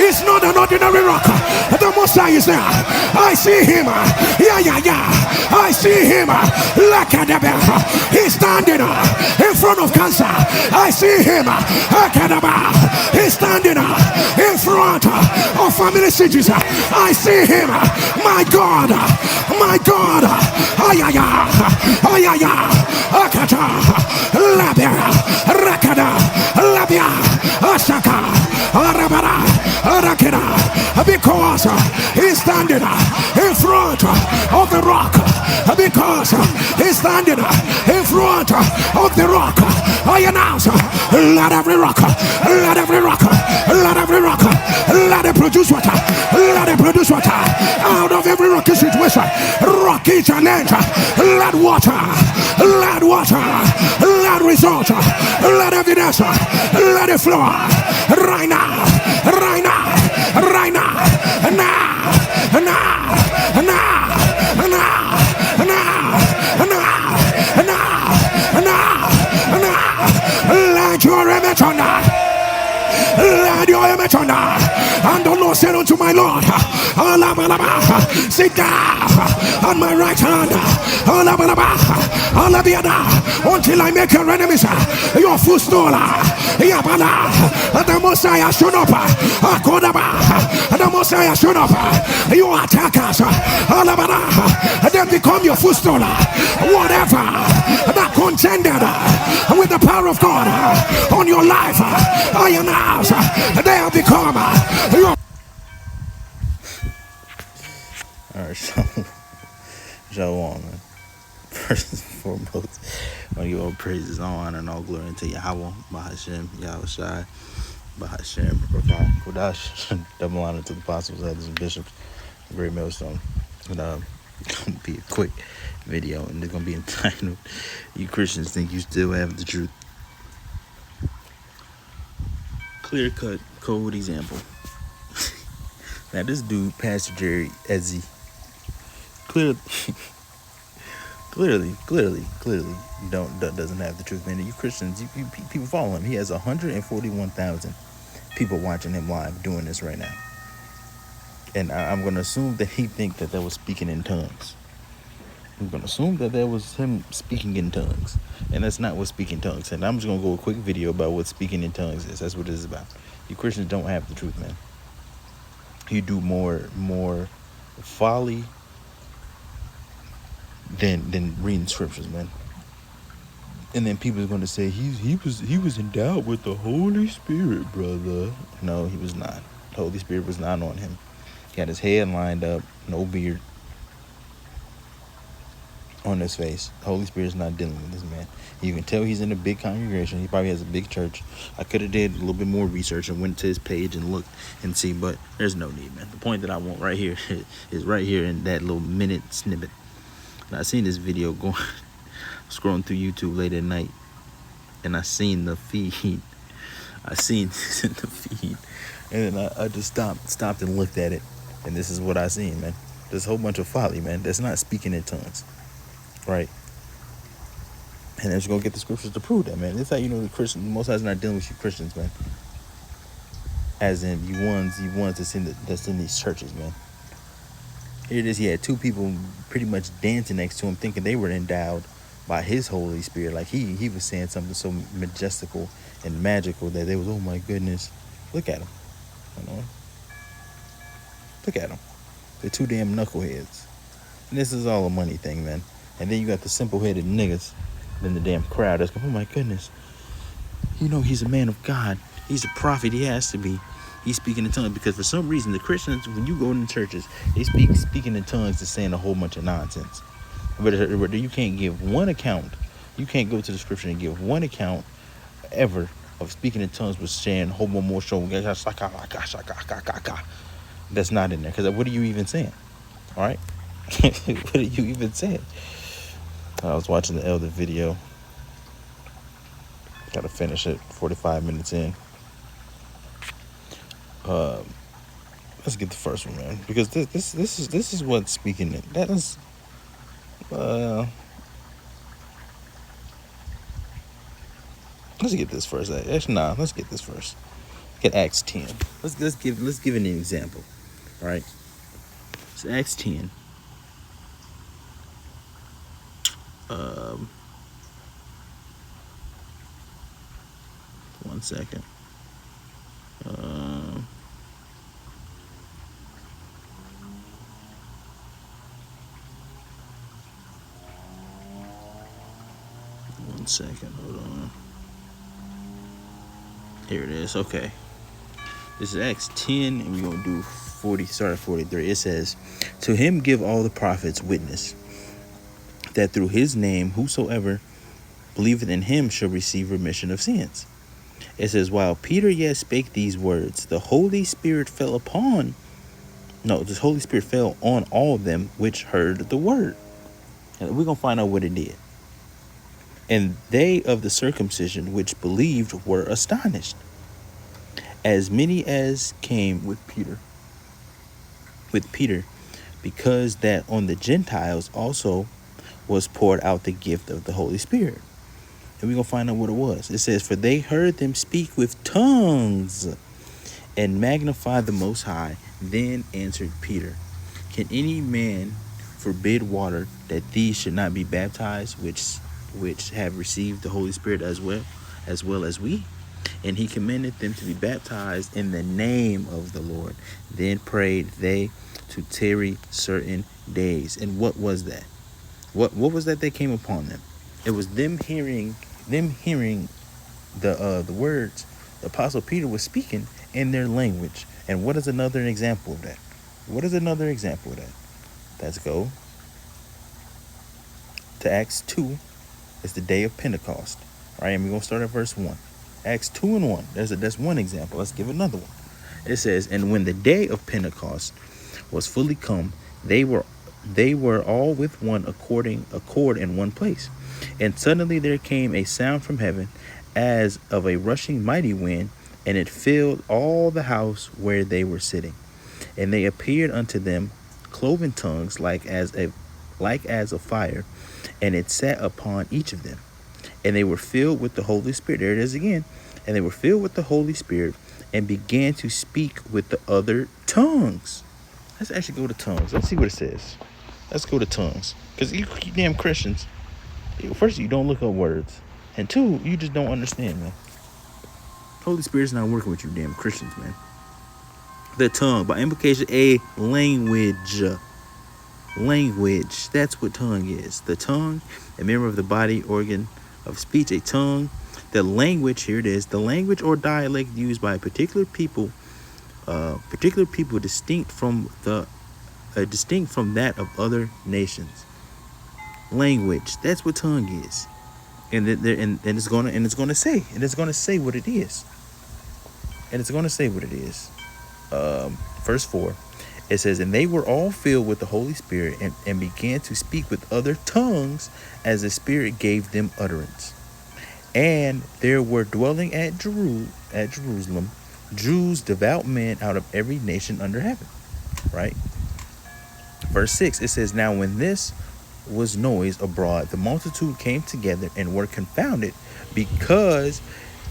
It's not an ordinary rock. The Most High is there. I see him. I see him. He's standing in front of cancer. I see him. He's standing in front of family sickness. I see him. My God. My God. Akata. Labia. Rakada. Labia. Asaka. Arabara. Arakeda. Because he's standing in front of the rock. Because he's standing in front of the rock. I announce, let every rock, let every rock, let every rock, let it produce water, let it produce water out of every rocky situation, rocky challenge. Let water, let water, let result, let evidence, let it flow right now, right now, right now, now, now, now, now. Let your image on that. Let your image on that. And the Lord said unto my Lord, sit down on my right hand, until I make your enemies your footstool. The Most High showed up. The Most High showed up. Your attackers, then become your footstool. Whatever that contended with the power of God on your life, I announce they have become your. Alright, Shalom, man. First and foremost, I want to give all praises, all honor, and all glory unto Yahweh, Bahashem, Yahushai, Bahashem, Rapha, Kodash, double honor to the apostles, elders, and bishops, a great millstone. And it's going to be a quick video, and it's going to be entitled, You Christians Think You Still Have the Truth. Clear-cut, cold example. Now, this dude, Pastor Jerry Ezzy, clearly doesn't have the truth, man. You Christians, you people follow him. He has 141,000 people watching him live doing this right now, and I'm going to assume that he think that was speaking in tongues. I'm going to assume that was him speaking in tongues, and that's not what speaking tongues. And I'm just going to go a quick video about what speaking in tongues is. That's what it is about. You Christians don't have the truth, man. You do more folly than reading scriptures, man. And then people are going to say he was endowed with the Holy Spirit, brother. No, he was not. The Holy Spirit was not on him. He had his head lined up, no beard on his face. The Holy Spirit's not dealing with this man. You can tell he's in a big congregation. He probably has a big church. I could have did a little bit more research and went to his page and looked and see, but there's no need, man. The point that I want right here is right here in that little minute snippet. Now, I seen this video going scrolling through YouTube late at night, and I seen the feed. I seen this in the feed, and then I just stopped and looked at it, and this is what I seen, man. There's a whole bunch of folly, man. That's not speaking in tongues, right? And I'm just gonna get the scriptures to prove that, man. That's how you know the Christian. Most High's not dealing with you Christians, man. As in you ones that's in these churches, man. Here it is. He had two people pretty much dancing next to him, thinking they were endowed by his Holy Spirit. Like he was saying something so majestical and magical that they was, oh my goodness, look at him. You know? Look at them. They're two damn knuckleheads. And this is all a money thing, man. And then you got the simple-headed niggas in the damn crowd that's going, oh my goodness. You know, he's a man of God. He's a prophet. He has to be. He's speaking in tongues. Because for some reason, the Christians, when you go into churches, they speaking in tongues is saying a whole bunch of nonsense. But you can't give one account. You can't go to the scripture and give one account ever of speaking in tongues with saying homo more show. That's not in there. Because what are you even saying? All right? What are you even saying? I was watching the elder video. Gotta finish it 45 minutes in. Let's get the first one, man, because this is what speaking in. That is let's get this first. Actually, nah, let's get this first. Look at Acts 10. Let's give an example. All right. So Acts 10. One second. One second. Hold on. Here it is. Okay. This is Acts 10, and we're going to do 40, start at 43. It says, "To him give all the prophets witness, that through his name whosoever believeth in him shall receive remission of sins." It says, "While Peter yet spake these words, the Holy Spirit fell on all them which heard the word." And we're going to find out what it did. "And they of the circumcision which believed were astonished, as many as came with Peter, because that on the Gentiles also was poured out the gift of the Holy Spirit." And we're going to find out what it was. It says, "For they heard them speak with tongues and magnify the Most High. Then answered Peter, Can any man forbid water that these should not be baptized, which have received the Holy Spirit as well as we? And he commanded them to be baptized in the name of the Lord. Then prayed they to tarry certain days." And what was that? What was that came upon them? It was them hearing the words the Apostle Peter was speaking in their language. And what is another example of that? Let's go to Acts 2. It's the day of Pentecost. All right, and we're going to start at verse 1. Acts 2 and 1. That's one example. Let's give another one. It says, "And when the day of Pentecost was fully come, they were all with one accord in one place. And suddenly there came a sound from heaven as of a rushing mighty wind, and it filled all the house where they were sitting. And they appeared unto them cloven tongues like as of fire, and it sat upon each of them. And they were filled with the Holy Spirit." There it is again. "And they were filled with the Holy Spirit and began to speak with the other tongues." Let's actually go to tongues. Let's see what it says. Let's go to tongues. Because you damn Christians, first, you don't look up words. And two, you just don't understand, man. Holy Spirit's not working with you damn Christians, man. The tongue, by implication, a language. Language. That's what tongue is. The tongue, a member of the body, organ of speech, a tongue. The language, here it is, the language or dialect used by particular people distinct from that of other nations. Language. That's what tongue is. And it's gonna say what it is. Verse 4. It says, "And they were all filled with the Holy Spirit and began to speak with other tongues as the Spirit gave them utterance. And there were dwelling at Jerusalem Jews, devout men out of every nation under heaven." Right? Verse 6, it says, "Now when this was noised abroad, the multitude came together and were confounded, because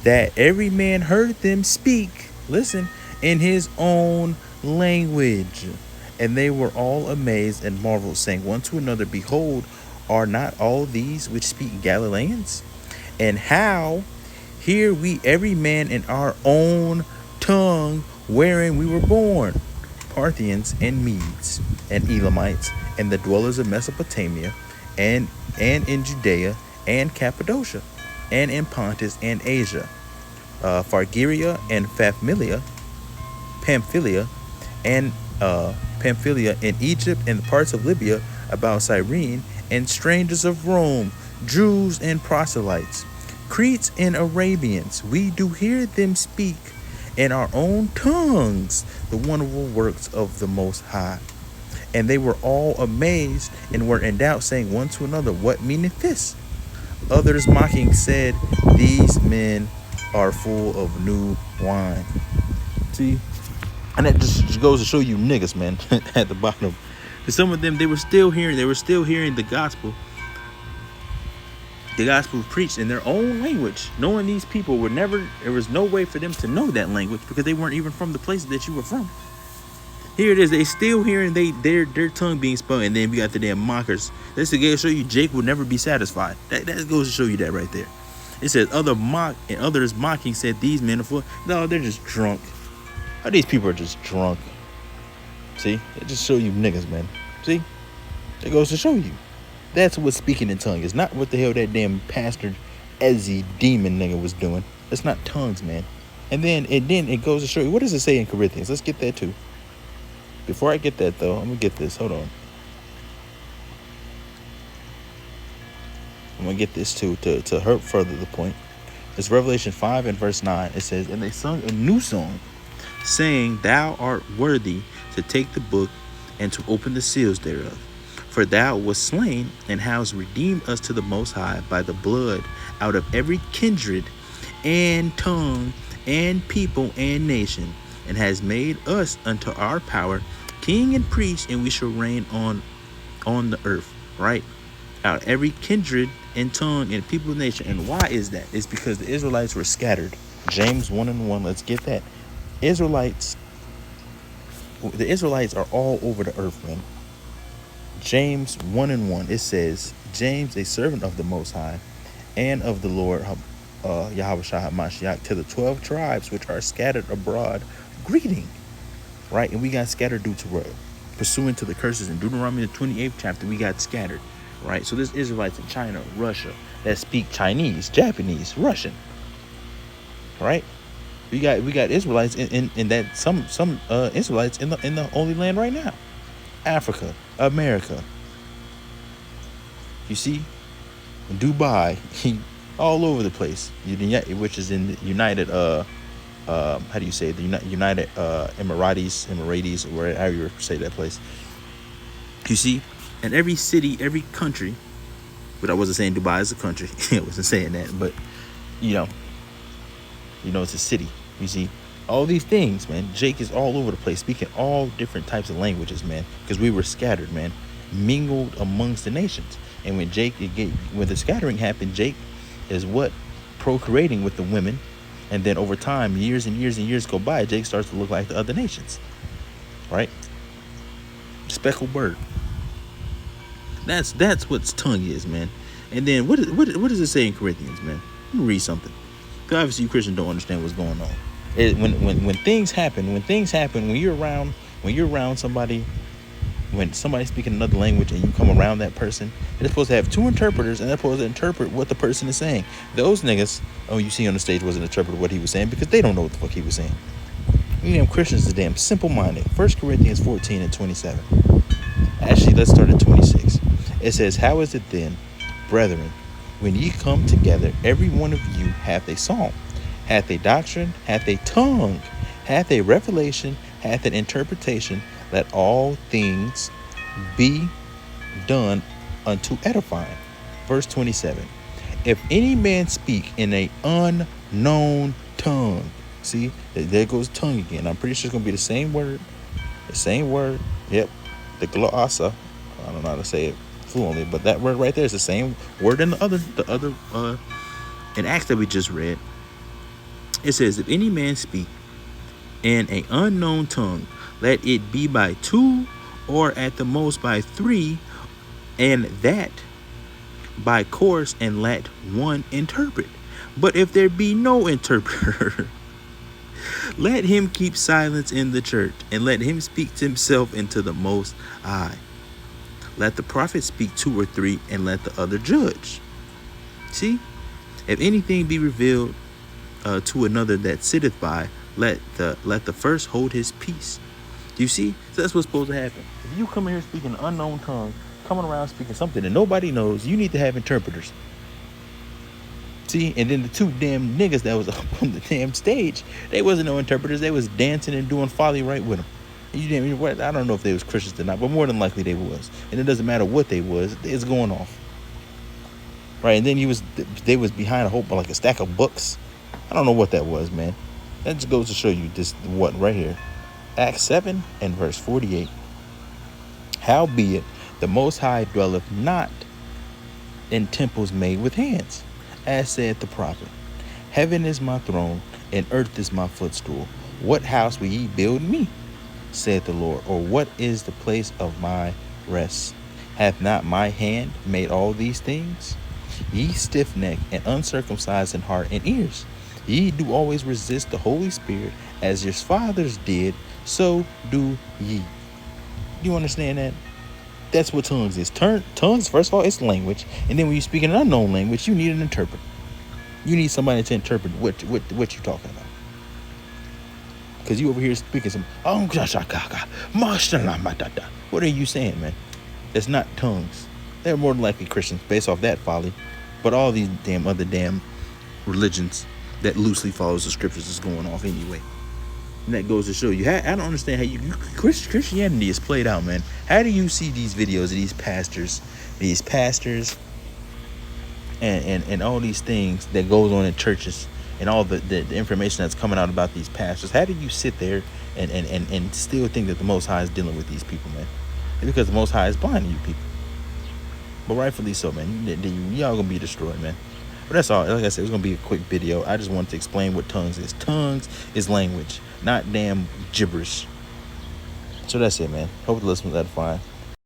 that every man heard them speak," listen, "in his own language. And they were all amazed and marveled, saying one to another, Behold, are not all these which speak Galileans? And how hear we every man in our own tongue wherein we were born? Parthians and Medes and Elamites and the dwellers of Mesopotamia and in Judea and Cappadocia and in Pontus and Asia, Phrygia and Pamphylia in Egypt and parts of Libya about Cyrene, and strangers of Rome, Jews and proselytes, Cretes and Arabians. We do hear them speak in our own tongues the wonderful works of the Most High. And they were all amazed and were in doubt, saying one to another, What meaneth this? Others mocking said, These men are full of new wine. See? And that just goes to show you niggas, man, at the bottom. Some of them, they were still hearing the gospel the gospel preached in their own language, knowing these people were never, there was no way for them to know that language because they weren't even from the place that you were from. Here it is, they still hearing their tongue being spoken, and then we got the damn mockers. That's to show you Jake will never be satisfied. That goes to show you that right there. It says others mocking said these men are full. No, they're just drunk. How these people are just drunk. See, it just show you niggas, man. See, it goes to show you. That's what speaking in tongue is, not what the hell that damn pastor Ezzy demon nigga was doing. It's not tongues, man. And then it goes to show you, what does it say in Corinthians? Let's get that too. Before I get that though, I'm gonna get this. Hold on. I'm gonna get this too to hurt further the point. It's Revelation 5 and verse 9. It says, and they sung a new song, saying, Thou art worthy to take the book and to open the seals thereof. For thou wast slain and hast redeemed us to the Most High by the blood out of every kindred and tongue and people and nation, and has made us unto our power king and priest, and we shall reign on the earth. Right? Out of every kindred and tongue and people and nation. And why is that? It's because the Israelites were scattered. James 1:1. Let's get that. The Israelites are all over the earth, man. James 1:1. It says, James, a servant of the Most High and of the Lord Yahweh Shah HaMashiach, to the 12 tribes which are scattered abroad, greeting. Right? And we got scattered due to what? Pursuant to the curses in Deuteronomy the 28th chapter, we got scattered. Right? So there's Israelites in China, Russia, that speak Chinese, Japanese, Russian. Right? We got Israelites in that some Israelites in the Holy Land right now. Africa, America. You see? Dubai, all over the place. Which is in the United how do you say it? The United Emirates, or whatever you say that place. You see? And every city, every country, but I wasn't saying Dubai is a country. I wasn't saying that, but you know it's a city. You see, all these things, man. Jake is all over the place, speaking all different types of languages, man, because we were scattered, man, mingled amongst the nations. And when when the scattering happened, Jake is what? Procreating with the women, and then over time, years and years and years go by, Jake starts to look like the other nations, right? Speckled bird. That's what tongue is, man. And then what does it say in Corinthians, man? Let me read something. Because obviously you Christians don't understand what's going on. When things happen, when you're around somebody, when somebody's speaking another language and you come around that person, they're supposed to have two interpreters, and they're supposed to interpret what the person is saying. Those niggas, you see on the stage, wasn't interpreting what he was saying because they don't know what the fuck he was saying. You damn Christians are damn simple-minded. 1 Corinthians 14 and 27. Actually, let's start at 26. It says, How is it then, brethren, when ye come together, every one of you hath a psalm, hath a doctrine, hath a tongue, hath a revelation, hath an interpretation, let all things be done unto edifying. Verse 27. If any man speak in an unknown tongue. See, there goes tongue again. I'm pretty sure it's going to be the same word. Yep. The glossa. I don't know how to say it fluently, but that word right there is the same word in the other in Acts that we just read. It says, if any man speak in an unknown tongue, let it be by two, or at the most by three, and that by course, and let one interpret. But if there be no interpreter, let him keep silence in the church, and let him speak to himself and to the Most High. Let the prophet speak two or three, and let the other judge. See, if anything be revealed to another that sitteth by, let the first hold his peace. Do you see? So that's what's supposed to happen. If you come in here speaking an unknown tongue, coming around speaking something that nobody knows, you need to have interpreters. See, and then the two damn niggas that was up on the damn stage, they wasn't no interpreters. They was dancing and doing folly right with them. I don't know if they was Christians or not, but more than likely they was. And it doesn't matter what they was, it's going off. Right, and then they was behind a stack of books. I don't know what that was, man. That just goes to show you this, what, right here. Acts 7 and verse 48. Howbeit, the Most High dwelleth not in temples made with hands. As said the prophet, heaven is my throne, and earth is my footstool. What house will ye build me? Saith the Lord, or what is the place of my rest? Hath not my hand made all these things? Ye stiff-necked and uncircumcised in heart and ears, ye do always resist the Holy Spirit, as your fathers did, so do ye. Do you understand that? That's what tongues is. Tongues, first of all, it's language, and then when you speak in an unknown language, you need an interpreter. You need somebody to interpret what you're talking about. Because you over here speaking some, what are you saying, man? It's not tongues. They're more than likely Christians based off that folly. But all these other religions that loosely follows the scriptures is going off anyway. And that goes to show you, I don't understand how Christianity is played out, man. How do you see these videos of these pastors and all these things that goes on in churches and all the information that's coming out about these pastors? How do you sit there and still think that the Most High is dealing with these people, man? It's because the Most High is blinding you people. But rightfully so, man. Y'all gonna be destroyed, man. But that's all. Like I said, it's gonna be a quick video. I just wanted to explain what tongues is. Tongues is language, not damn gibberish. So that's it, man. Hope the listeners had fun.